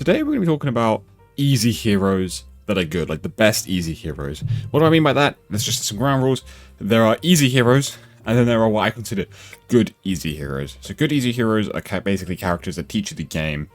Today we're going to be talking about easy heroes that are good, like the best easy heroes. What do I mean by that? There's just some ground rules. There are easy heroes, and then there are what I consider good easy heroes. So good easy heroes are basically characters that teach you the game,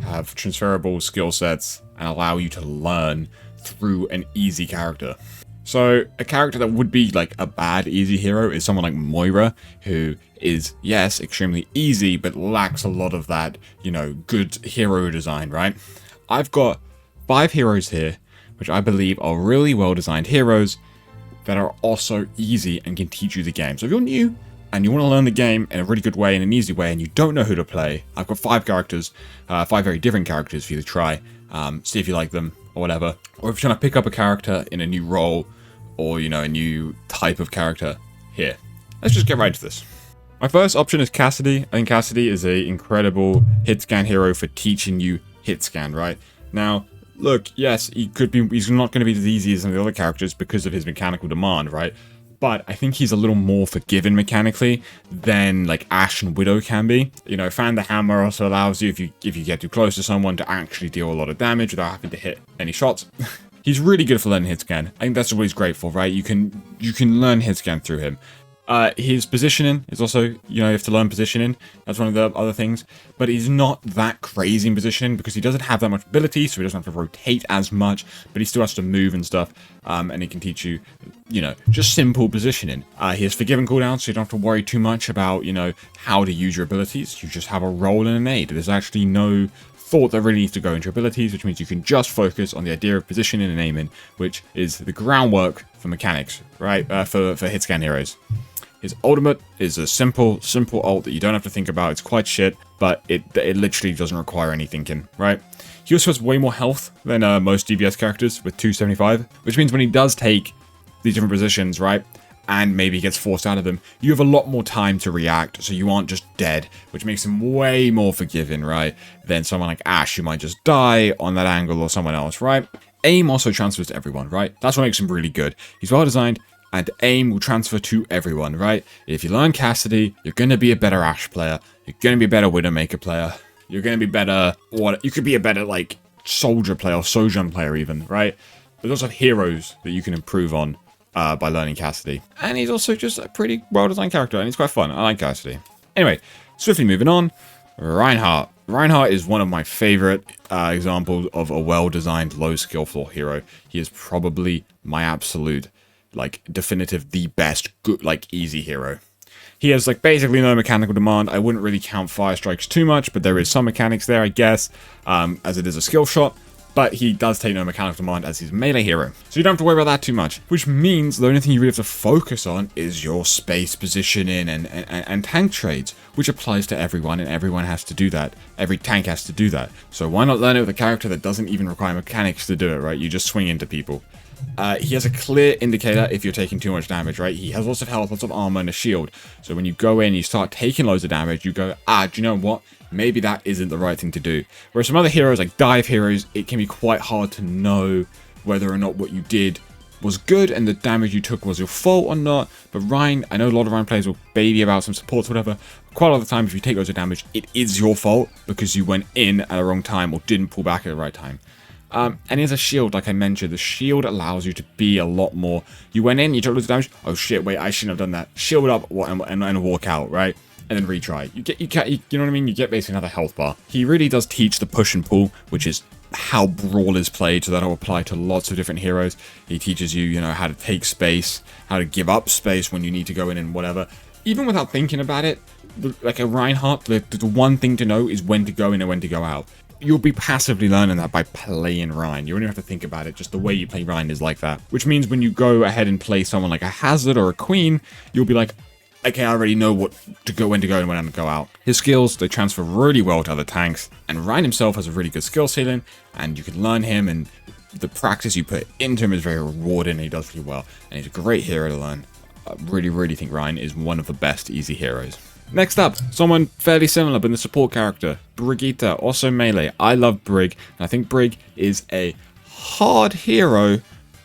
have transferable skill sets, and allow you to learn through an easy character. So a character that would be like a bad easy hero is someone like Moira, who is, yes, extremely easy, but lacks a lot of that, good hero design, right? I've got 5 heroes here, which I believe are really well-designed heroes that are also easy and can teach you the game. So if you're new and you want to learn the game in a really good way, in an easy way, and you don't know who to play, I've got 5 characters, 5 very different characters for you to try, see if you like them or whatever. Or if you're trying to pick up a character in a new role or, a new type of character, here. Let's just get right into this. My first option is Cassidy. I think Cassidy is an incredible hit scan hero for teaching you hit scan, right? Now, look, yes, he's not going to be as easy as some of the other characters because of his mechanical demand, right? But I think he's a little more forgiving mechanically than like Ashe and Widow can be. Fan the Hammer also allows you, if you get too close to someone, to actually deal a lot of damage without having to hit any shots. He's really good for learning hit scan. I think that's what he's great for, right? You can learn hit scan through him. His positioning is also, you have to learn positioning. That's one of the other things. But he's not that crazy in positioning because he doesn't have that much ability, so he doesn't have to rotate as much, but he still has to move and stuff. And he can teach you, just simple positioning. He has forgiving cooldowns, so you don't have to worry too much about, how to use your abilities. You just have a roll and an aid. There's actually no thought that really needs to go into abilities, which means you can just focus on the idea of positioning and aiming, which is the groundwork for mechanics, right? For hit scan heroes. His ultimate is a simple ult that you don't have to think about. It's quite shit, but it literally doesn't require any thinking, right? He also has way more health than most DPS characters with 275, which means when he does take these different positions, right, and maybe gets forced out of them, you have a lot more time to react, so you aren't just dead, which makes him way more forgiving, right, than someone like Ashe, who might just die on that angle, or someone else, right? Aim also transfers to everyone, right? That's what makes him really good. He's well designed, and aim will transfer to everyone, right? If you learn Cassidy, you're going to be a better Ashe player, you're going to be a better Widowmaker player, you're going to be better, you could be a better, like, soldier player, or Sojourn player even, right? There's also heroes that you can improve on by learning Cassidy. And he's also just a pretty well-designed character, and he's quite fun. I like Cassidy. Anyway, swiftly moving on, Reinhardt. Reinhardt is one of my favorite examples of a well-designed, low-skill floor hero. He is probably my absolute, definitive, the best, good, easy hero. He has, basically no mechanical demand. I wouldn't really count fire strikes too much, but there is some mechanics there, I guess, as it is a skill shot. But he does take no mechanical demand as he's a melee hero. So you don't have to worry about that too much. Which means the only thing you really have to focus on is your space positioning and tank trades, which applies to everyone, and everyone has to do that. Every tank has to do that. So why not learn it with a character that doesn't even require mechanics to do it, right? You just swing into people. He has a clear indicator if you're taking too much damage, right? He has lots of health, lots of armor, and a shield. So when you go in, you start taking loads of damage, you go, do you know what? Maybe that isn't the right thing to do. Whereas some other heroes, like dive heroes, it can be quite hard to know whether or not what you did was good and the damage you took was your fault or not. But Rein, I know a lot of Rein players will baby about some supports or whatever. Quite a lot of the time, if you take loads of damage, it is your fault because you went in at the wrong time or didn't pull back at the right time. And he has a shield, like I mentioned. The shield allows you to be a lot more. You went in, you took loads of damage. Oh shit, wait, I shouldn't have done that. Shield up and walk out, right? And then retry. You know what I mean? You get basically another health bar. He really does teach the push and pull, which is how Brawl is played, so that'll apply to lots of different heroes. He teaches you, how to take space, how to give up space when you need to go in and whatever. Even without thinking about it, like a Reinhardt, the one thing to know is when to go in and when to go out. You'll be passively learning that by playing Rein. You don't even have to think about it. Just the way you play Rein is like that. Which means when you go ahead and play someone like a Hazard or a Queen, you'll be like, okay, I already know when to go and when to go out. His skills, they transfer really well to other tanks, and Rein himself has a really good skill ceiling, and you can learn him, and the practice you put into him is very rewarding, and he does really well, and he's a great hero to learn. I really think Rein is one of the best easy heroes. Next up, someone fairly similar, but in the support character, Brigitte, also melee. I love Brig, and I think Brig is a hard hero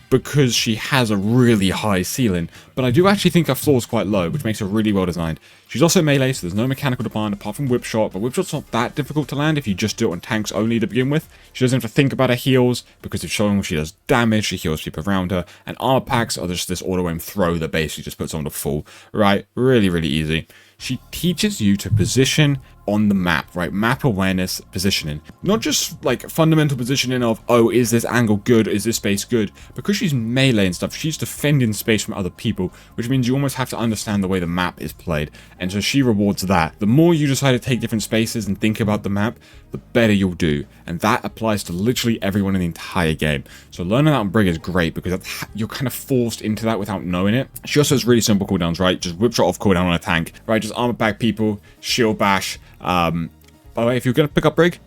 because she has a really high ceiling, but I do actually think her floor is quite low, which makes her really well designed. She's also melee, so there's no mechanical demand apart from whip shot, but whip shot's not that difficult to land if you just do it on tanks only to begin with. She doesn't have to think about her heals, because if showing she does damage, she heals people around her, and armor packs are just this auto-aim throw that basically just puts on to full, right? Really, really easy. She teaches you to position on the map, right? Map awareness, positioning. Not just like fundamental positioning of, oh, is this angle good? Is this space good? Because she's melee and stuff, she's defending space from other people, which means you almost have to understand the way the map is played. And so she rewards that. The more you decide to take different spaces and think about the map, the better you'll do. And that applies to literally everyone in the entire game. So learning that on Brig is great because you're kind of forced into that without knowing it. She also has really simple cooldowns, right? Just whip shot off cooldown on a tank, right? Just armor back people, shield bash. By the way, if you're going to pick up Brig,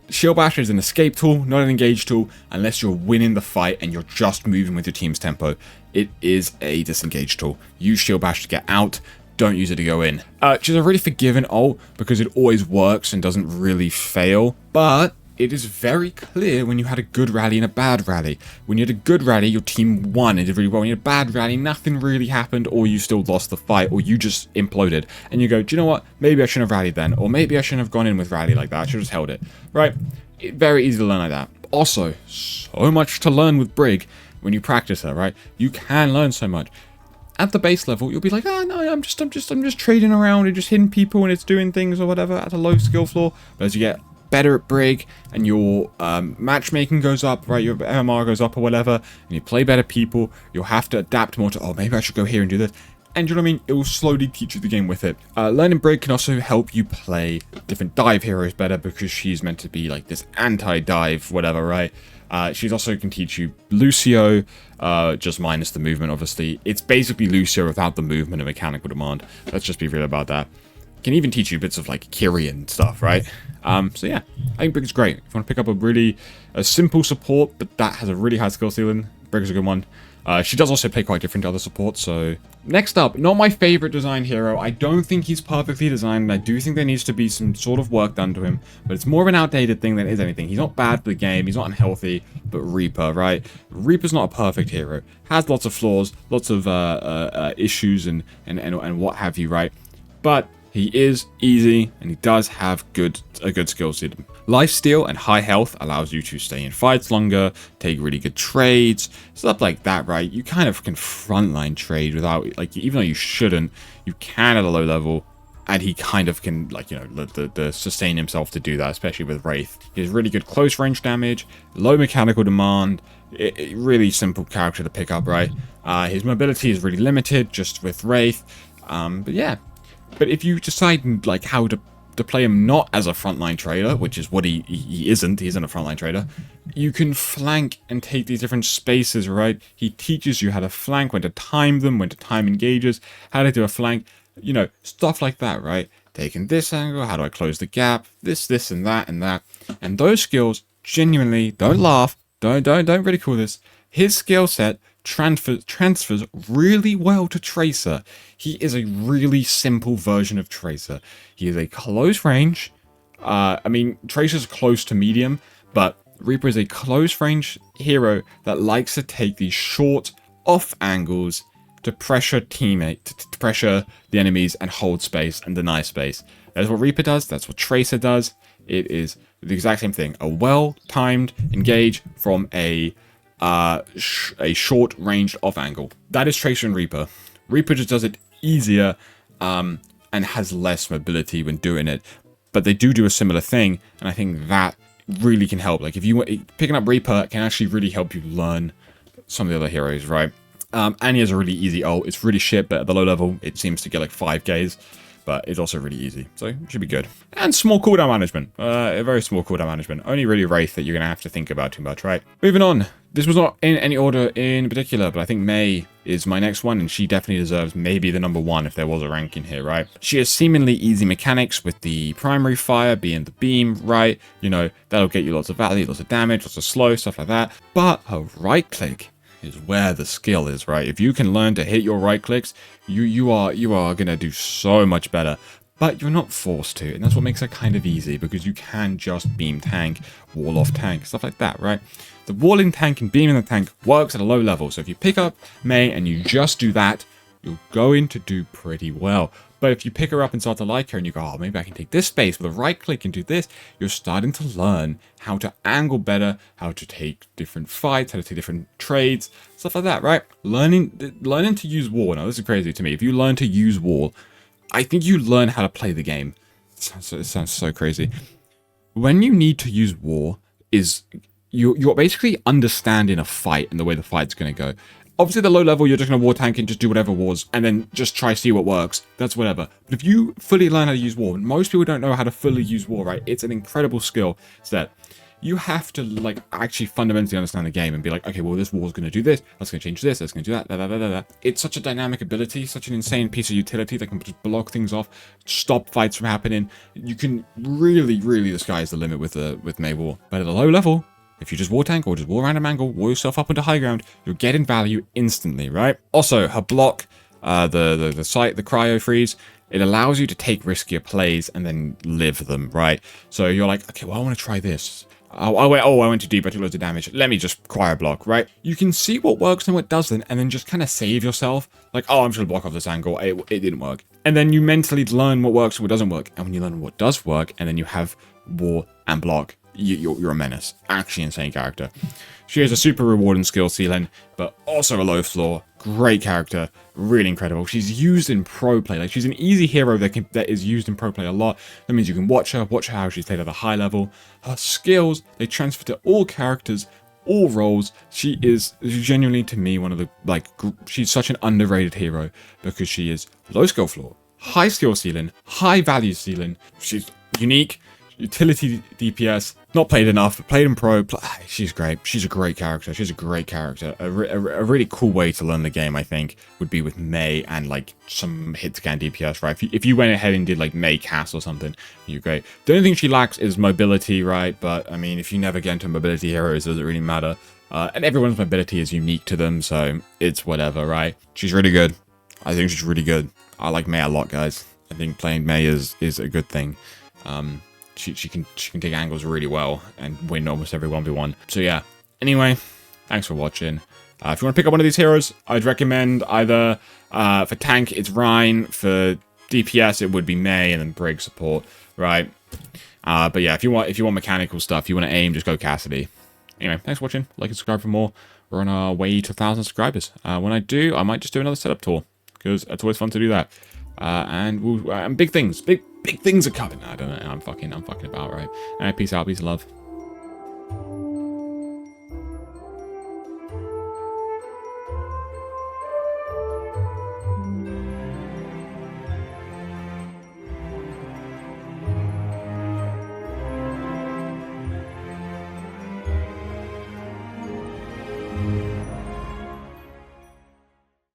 shield bash is an escape tool, not an engage tool, unless you're winning the fight and you're just moving with your team's tempo. It is a disengage tool. Use shield bash to get out. Don't use it to go in. She's a really forgiving ult because it always works and doesn't really fail, but it is very clear when you had a good rally and a bad rally. When you had a good rally, your team won and did really well. When you had a bad rally, nothing really happened, or you still lost the fight, or you just imploded. And you go, do you know what? Maybe I shouldn't have rallied then, or maybe I shouldn't have gone in with rally like that. I should have just held it, right? Very easy to learn like that. Also, so much to learn with Brig when you practice her, right? You can learn so much. At the base level, you'll be like, oh no, I'm just trading around and just hitting people and it's doing things or whatever at a low skill floor. But as you get better at Brig and your matchmaking goes up, right, your MMR goes up or whatever, and you play better people, you'll have to adapt more to, oh, maybe I should go here and do this. And you know what I mean? It will slowly teach you the game with it. Learning Brig can also help you play different dive heroes better because she's meant to be like this anti-dive, whatever, right? She's also can teach you Lucio, just minus the movement, obviously. It's basically Lucio without the movement and mechanical demand. Let's just be real about that. Can even teach you bits of like Kyrian and stuff, right? So yeah, I think Brig is great. If you want to pick up a simple support, but that has a really high skill ceiling, Brig is a good one. She does also play quite different to other supports, so... Next up, not my favorite design hero. I don't think he's perfectly designed, and I do think there needs to be some sort of work done to him, but it's more of an outdated thing than it is anything. He's not bad for the game, he's not unhealthy, but Reaper, right? Reaper's not a perfect hero. Has lots of flaws, lots of issues and what have you, right? But he is easy, and he does have a good skill set. Lifesteal and high health allows you to stay in fights longer, take really good trades, stuff like that, right? You kind of can frontline trade without, like, even though you shouldn't, you can at a low level, and he kind of can, like, you know, sustain himself to do that, especially with Wraith. He has really good close range damage, low mechanical demand, really simple character to pick up, right? His mobility is really limited, just with Wraith, but yeah. But if you decide, like, how to play him not as a frontline trader, which is what he isn't a frontline trader, you can flank and take these different spaces, right? He teaches you how to flank, when to time them, when to time engages, how to do a flank, you know, stuff like that, right? Taking this angle, how do I close the gap, this, and that, and that. And those skills, genuinely, don't laugh, don't ridicule this, his skill set transfers really well to Tracer. He is a really simple version of Tracer. He is a close range. I mean, Tracer's close to medium, but Reaper is a close range hero that likes to take these short off angles to pressure to pressure the enemies and hold space and deny space. That's what Reaper does. That's what Tracer does. It is the exact same thing. A well-timed engage from a short ranged off angle. That is Tracer and Reaper. Reaper just does it easier and has less mobility when doing it, but they do a similar thing, and I think that really can help. Like, if you picking up Reaper can actually really help you learn some of the other heroes, right? And he has a really easy ult. It's really shit, but at the low level it seems to get like 5Ks, but it's also really easy, so it should be good. And small cooldown management, a very small cooldown management. Only really Wraith that you're gonna have to think about too much, right? Moving on. This was not in any order in particular, but I think Mei is my next one, and she definitely deserves maybe the number one if there was a ranking here, right? She has seemingly easy mechanics with the primary fire being the beam, right? You know, that'll get you lots of value, lots of damage, lots of slow, stuff like that. But her right click is where the skill is, right? If you can learn to hit your right clicks, you are gonna do so much better. But you're not forced to, and that's what makes it kind of easy, because you can just beam tank, wall off tank, stuff like that, right? The wall in tank and beam in the tank works at a low level, so if you pick up Mei and you just do that, you're going to do pretty well. But if you pick her up and start to like her and you go, oh, maybe I can take this space with a right click and do this, you're starting to learn how to angle better, how to take different fights, how to take different trades, stuff like that, right? Learning to use wall. Now, this is crazy to me. If you learn to use wall, I think you learn how to play the game. It sounds so crazy. When you need to use war, you're basically understanding a fight and the way the fight's going to go. Obviously, the low level, you're just going to war tank and just do whatever wars, and then just try to see what works. That's whatever. But if you fully learn how to use war, most people don't know how to fully use war, right? It's an incredible skill set. You have to, like, actually fundamentally understand the game and be like, okay, well, this war's going to do this, that's going to change this, that's going to do that, It's such a dynamic ability, such an insane piece of utility that can just block things off, stop fights from happening. You can really, the sky's the limit with Mei War. But at a low level, if you just war tank or just war random angle, war yourself up into high ground, you're getting value instantly, right? Also, her block, the cryo freeze, it allows you to take riskier plays and then live them, right? So you're like, okay, well, I want to try this. I went too deep, I took loads of damage. Let me just cryo block, right? You can see what works and what doesn't, and then just kind of save yourself. Like, oh, I'm just gonna block off this angle. It didn't work. And then you mentally learn what works and what doesn't work. And when you learn what does work, and then you have war and block, you're a menace. Actually insane character. She has a super rewarding skill ceiling, but also a low floor. Great character, really incredible. She's used in pro play. Like, she's an easy hero that is used in pro play a lot. That means you can watch her how she's played at a high level. Her skills, they transfer to all characters, all roles. She is genuinely, to me, one of the, like, she's such an underrated hero because she is low skill floor, high skill ceiling, high value ceiling. She's unique. Utility DPS, not played enough, but played in pro. She's great. She's a great character. She's a great character. A really cool way to learn the game, I think, would be with Mei and, like, some hit scan DPS, right? If you went ahead and did, like, Mei cast or something, you're great. The only thing she lacks is mobility, right? But, I mean, if you never get into mobility heroes, does it really matter? And everyone's mobility is unique to them, so it's whatever, right? She's really good. I think she's really good. I like Mei a lot, guys. I think playing Mei is a good thing. She can take angles really well and win almost every 1v1. So yeah, anyway, thanks for watching. If you want to pick up one of these heroes, I'd recommend either, for tank, it's Rhine, for DPS, it would be Mei, and then Brig support, right? But yeah, if you want mechanical stuff, you want to aim, just go Cassidy. Anyway, thanks for watching. Like and subscribe for more. We're on our way to 1,000 subscribers. When I do, I might just do another setup tour, because it's always fun to do that. And big things are coming. I don't know. I'm fucking about, right? Peace out, peace and love.